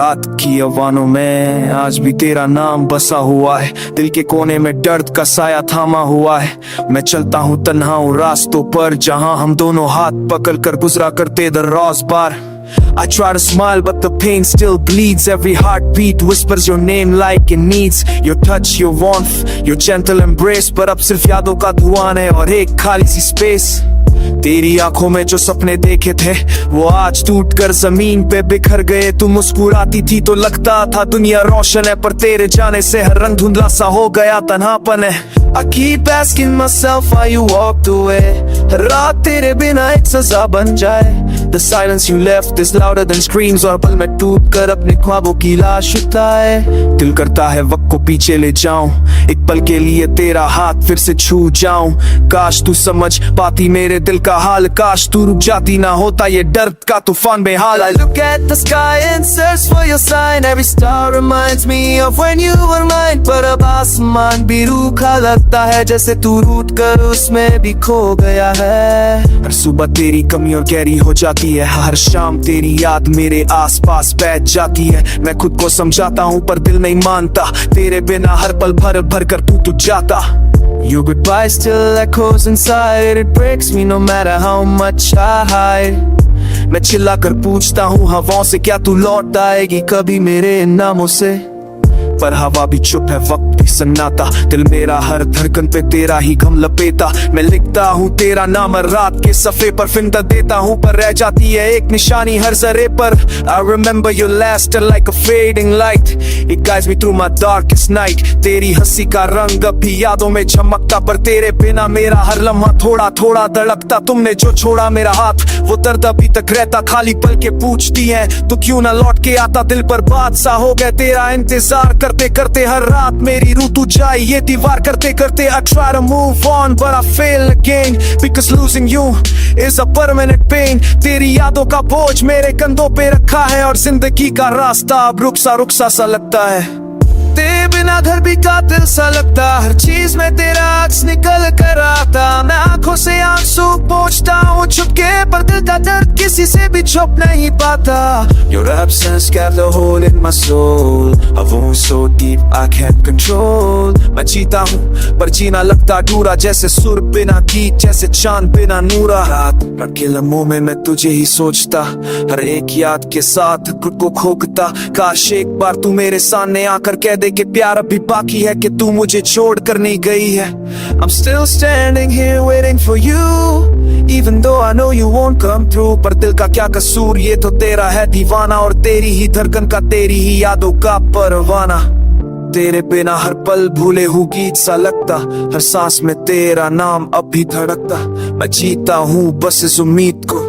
रात की अवानों में आज भी तेरा नाम बसा हुआ है। दिल के कोने में दर्द का साया थामा हुआ है। मैं चलता हूँ तन्हा उन रास्तों पर जहाँ हम दोनों हाथ पकड़ कर गुजरा करते दर्रोज़ पार। I try to smile but the pain still bleeds. Every heartbeat whispers your name like it needs your touch, your warmth, your gentle embrace. पर अब सिर्फ यादों का धुआं है और एक खाली सी स्पेस। तेरी आंखों में जो सपने देखे थे वो आज टूट कर जमीन पे बिखर गए। तू मुस्कुराती थी तो लगता था दुनिया रोशन है, पर तेरे जाने से हर रंग धुंधला सा हो गया, तन्हापन है। I keep asking myself why you walked away। हर रात तेरे बिना एक सजा बन जाए। The silence you left is louder than screams। और पल में टूट कर अपने ख्वाबों की लाश उठाए। दिल करता है वक्त को पीछे ले जाऊं, एक पल के लिए तेरा हाथ फिर से छू जाऊं। काश तू समझ पाती मेरे दिल का हाल, काश तू रुक जाती ना होता ये दर्द का तूफान बेहाल। I look at the sky and search for your sign। Every star reminds me of when you were mine। पर अब आसमान भी रूखा लगता है, जैसे तू रूठ कर उसमें भी खो गया है। हर सुबह तेरी कमी और गहरी हो जाती है, हर शाम तेरी याद मेरे आसपास बैठ जाती है। मैं खुद को समझाता हूँ पर दिल नहीं मानता, तेरे बिना हर पल भर भर कर तू जाता। Your goodbye still echoes inside। It breaks me no matter how much I hide। मैं चिल्ला कर पूछता हूँ हवाओं से, क्या तू लौट आएगी कभी मेरे इन नामों से? पर हवा भी चुप है, वक्त भी सन्नाटा। दिल मेरा हर धड़कन पे तेरा ही गम लपेटा। मैं लिखता हूँ तेरा नाम रात के सफ़े पर, फिंदा देता हूँ पर रह जाती है एक निशानी हर जरे पर। I remember your laughter like a fading light। It guides me through my darkest night। तेरी हंसी का रंग अब भी यादों में चमकता, पर तेरे बिना मेरा हर लम्हा थोड़ा थोड़ा धड़कता। तुमने जो छोड़ा मेरा हाथ वो दर्द अभी तक रहता, खाली पल के पूछती है तो क्यों ना लौट के आता। दिल पर बात सा हो गया तेरा इंतजार करते करते, हर रात मेरी रूह तू जाए ये दीवार करते करते। I try to move on but I fail again because losing you is a permanent pain। तेरी यादों का बोझ मेरे कंधों पे रखा है और जिंदगी का रास्ता अब रुक सा लगता है। तेरे बिना घर भी कातिल सा लगता, हर चीज में तेरा अक्स निकल कर आता। मैं आंखों से आंसू पोंछता हूँ चुपके, पर दिल का दर्द किसी से भी छुप नहीं पाता। Your absence kept a hole in my soul। A wound so deep I can't control। मैं जीता हूँ पर जीना लगता अधूरा, जैसे सुर बिना गीत, जैसे चांद बिना नूरा। रात के लम्हों में मैं तुझे ही सोचता, हर एक याद के साथ खुद को खोकता। काश एक बार तू मेरे सामने आकर कह दे कि प्यार अभी बाकी है, कि तू मुझे छोड़ कर नहीं गई है। I'm still standing here waiting for you even though I know you won't come through। पर दिल का क्या कसूर, ये तो तेरा है दीवाना, और तेरी ही धड़कन का तेरी ही यादों का परवाना। तेरे बिना हर पल भूले हुए गीत सा लगता, हर सांस में तेरा नाम अब भी धड़कता। मैं जीता हूँ बस इस उम्मीद को